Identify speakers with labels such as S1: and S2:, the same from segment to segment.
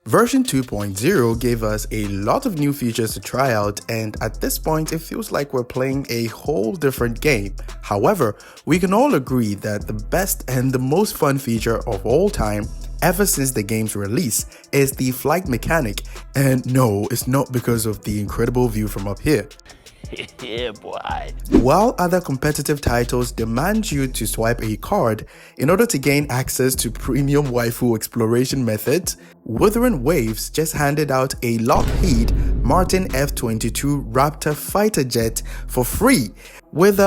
S1: Version 2.0 gave us a lot of new features to try out, and at this point it feels like we're playing a whole different game. However, we can all agree that the best and the most fun feature of all time ever since the game's release is the flight mechanic, and no, it's not because of the incredible view from up here.
S2: Yeah, boy.
S1: While other competitive titles demand you to swipe a card in order to gain access to premium waifu exploration methods, Wuthering Waves just handed out a Lockheed Martin F-22 Raptor fighter jet for free with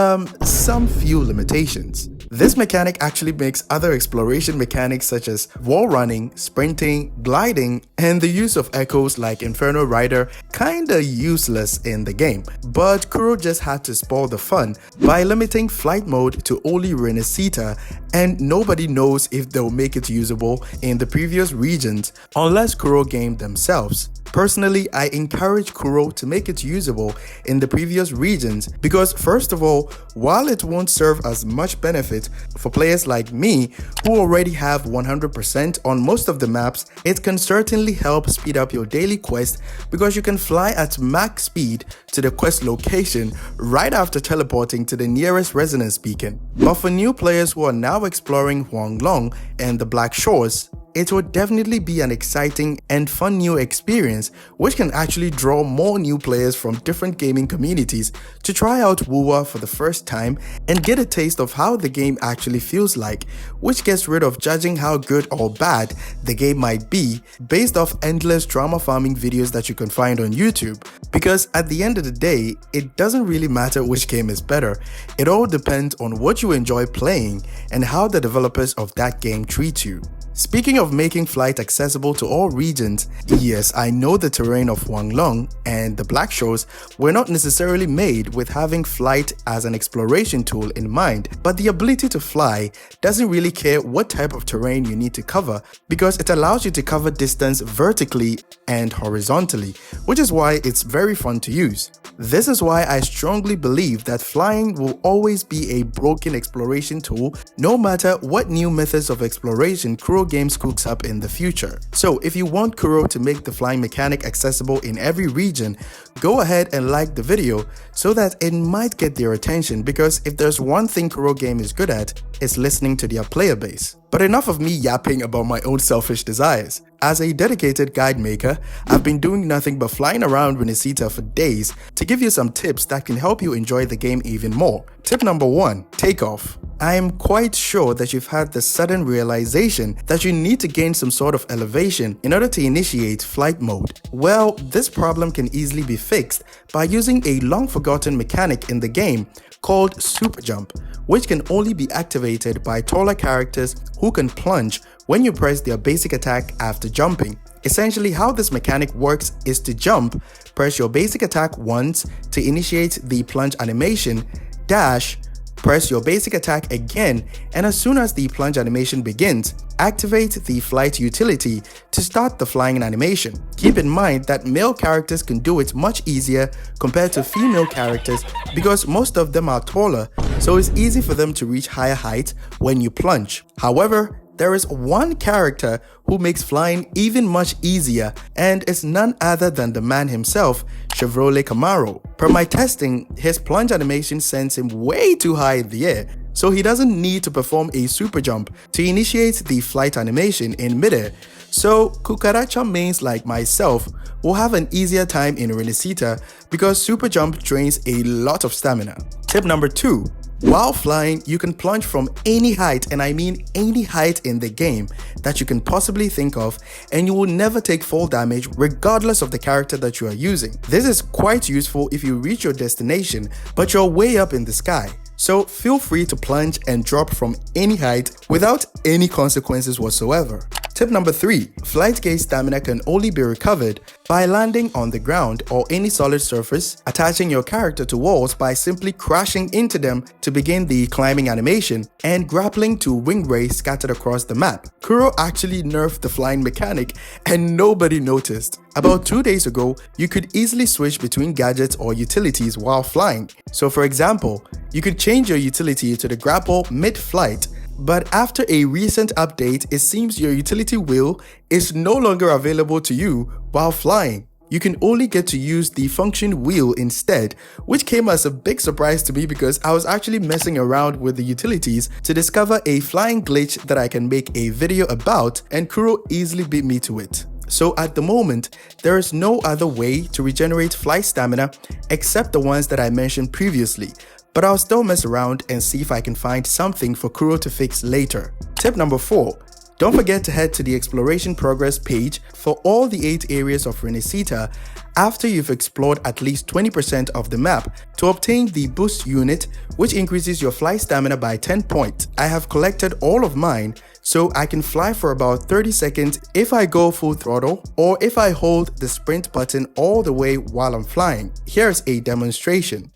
S1: some few limitations. This mechanic actually makes other exploration mechanics such as wall running, sprinting, gliding, and the use of echoes like Inferno Rider kinda useless in the game. But Kuro just had to spoil the fun by limiting flight mode to only Renacita, and nobody knows if they'll make it usable in the previous regions unless Kuro game themselves. Personally, I encourage Kuro to make it usable in the previous regions because, first of all, while it won't serve as much benefit for players like me who already have 100% on most of the maps, it can certainly help speed up your daily quest because you can fly at max speed to the quest location right after teleporting to the nearest resonance beacon. But for new players who are now exploring Huanglong and the Black Shores, it would definitely be an exciting and fun new experience which can actually draw more new players from different gaming communities to try out Wuwa for the first time and get a taste of how the game actually feels like, which gets rid of judging how good or bad the game might be based off endless drama farming videos that you can find on YouTube. Because at the end of the day, it doesn't really matter which game is better, it all depends on what you enjoy playing and how the developers of that game treat you. Speaking of making flight accessible to all regions, yes, I know the terrain of Huanglong and the Black Shores were not necessarily made with having flight as an exploration tool in mind, but the ability to fly doesn't really care what type of terrain you need to cover because it allows you to cover distance vertically and horizontally, which is why it's very fun to use. This is why I strongly believe that flying will always be a broken exploration tool no matter what new methods of exploration Kuro Games cooks up in the future. So if you want Kuro to make the flying mechanic accessible in every region, go ahead and like the video so that it might get their attention, because if there's one thing Kuro Game is good at, it's listening to their player base. But enough of me yapping about my own selfish desires. As a dedicated guide maker, I've been doing nothing but flying around Renacita for days to give you some tips that can help you enjoy the game even more. Tip number 1. Takeoff. I am quite sure that you've had the sudden realization that you need to gain some sort of elevation in order to initiate flight mode. Well, this problem can easily be fixed by using a long-forgotten mechanic in the game called Super Jump, which can only be activated by taller characters who can plunge when you press their basic attack after jumping. Essentially, how this mechanic works is to jump, press your basic attack once to initiate the plunge animation, dash, press your basic attack again, and as soon as the plunge animation begins, activate the flight utility to start the flying animation. Keep in mind that male characters can do it much easier compared to female characters because most of them are taller, so it's easy for them to reach higher heights when you plunge. However, there is one character who makes flying even much easier, and it's none other than the man himself, Chevrolet Camaro. Per my testing, his plunge animation sends him way too high in the air, so he doesn't need to perform a super jump to initiate the flight animation in midair. So Cucaracha mains like myself will have an easier time in Renacita because super jump drains a lot of stamina. Tip number 2. While flying, you can plunge from any height, and I mean any height in the game that you can possibly think of, and you will never take fall damage regardless of the character that you are using. This is quite useful if you reach your destination but you're way up in the sky. So feel free to plunge and drop from any height without any consequences whatsoever. Tip number 3. Flight gauge stamina can only be recovered by landing on the ground or any solid surface, attaching your character to walls by simply crashing into them to begin the climbing animation, and grappling to wing rays scattered across the map. Kuro actually nerfed the flying mechanic and nobody noticed. About 2 days ago, you could easily switch between gadgets or utilities while flying. So for example, you could change your utility to the grapple mid-flight, But after a recent update, it seems your utility wheel is no longer available to you while flying. You can only get to use the function wheel instead, which came as a big surprise to me because I was actually messing around with the utilities to discover a flying glitch that I can make a video about, and Kuro easily beat me to it. So at the moment, there is no other way to regenerate flight stamina except the ones that I mentioned previously, but I'll still mess around and see if I can find something for Kuro to fix later. Tip number 4. Don't forget to head to the exploration progress page for all the 8 areas of Renesita after you've explored at least 20% of the map to obtain the boost unit, which increases your flight stamina by 10 points. I have collected all of mine, so I can fly for about 30 seconds if I go full throttle or if I hold the sprint button all the way while I'm flying. Here's a demonstration.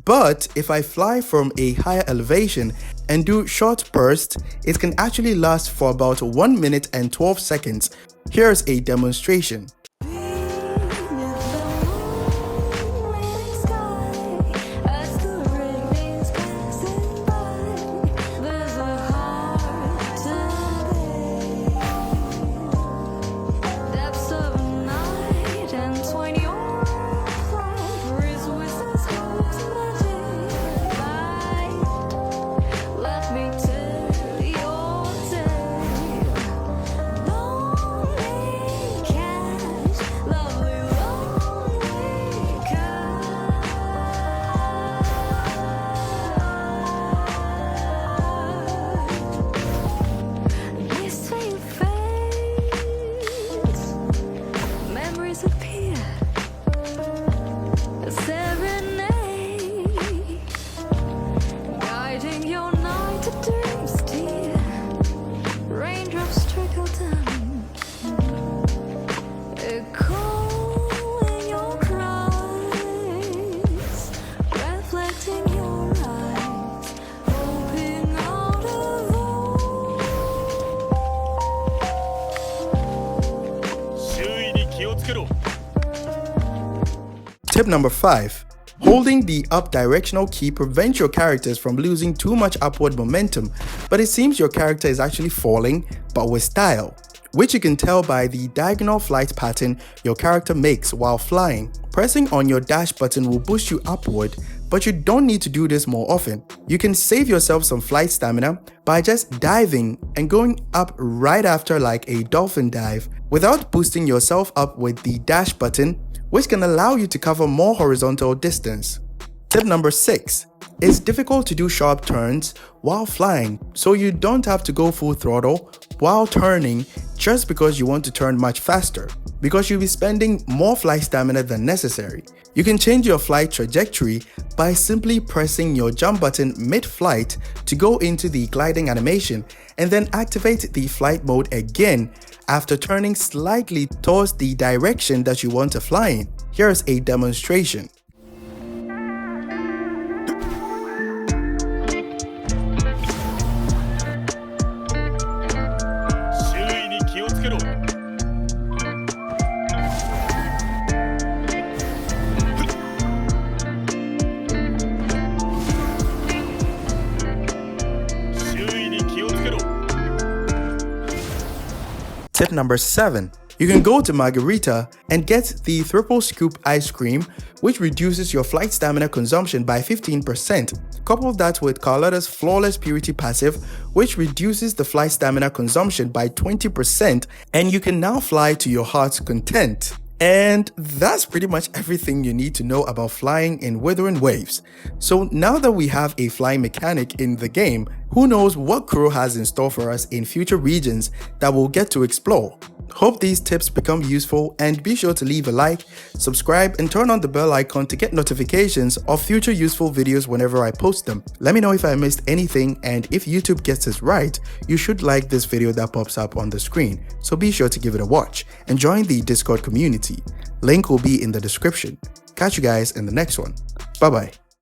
S1: But if I fly from a higher elevation and do short bursts, it can actually last for about 1 minute and 12 seconds. Here's a demonstration. Tip number 5. Holding the up directional key prevents your characters from losing too much upward momentum, but it seems your character is actually falling, but with style, which you can tell by the diagonal flight pattern your character makes while flying. Pressing on your dash button will boost you upward, but you don't need to do this more often. You can save yourself some flight stamina by just diving and going up right after, like a dolphin dive, without boosting yourself up with the dash button, which can allow you to cover more horizontal distance. Tip number 6. It's difficult to do sharp turns while flying, so you don't have to go full throttle while turning just because you want to turn much faster, because you'll be spending more flight stamina than necessary. You can change your flight trajectory by simply pressing your jump button mid-flight to go into the gliding animation and then activate the flight mode again after turning slightly towards the direction that you want to fly in. Here's a demonstration. Tip number 7. You can go to Margarita and get the triple scoop ice cream, which reduces your flight stamina consumption by 15%. Couple that with Carlotta's Flawless Purity passive, which reduces the flight stamina consumption by 20%, and you can now fly to your heart's content. And that's pretty much everything you need to know about flying in Wuthering Waves. So now that we have a flying mechanic in the game, who knows what Kuro has in store for us in future regions that we'll get to explore. Hope these tips become useful, and be sure to leave a like, subscribe, and turn on the bell icon to get notifications of future useful videos whenever I post them. Let me know if I missed anything, and if YouTube gets this right, you should like this video that pops up on the screen, so be sure to give it a watch and join the Discord community. Link will be in the description. Catch you guys in the next one. Bye bye.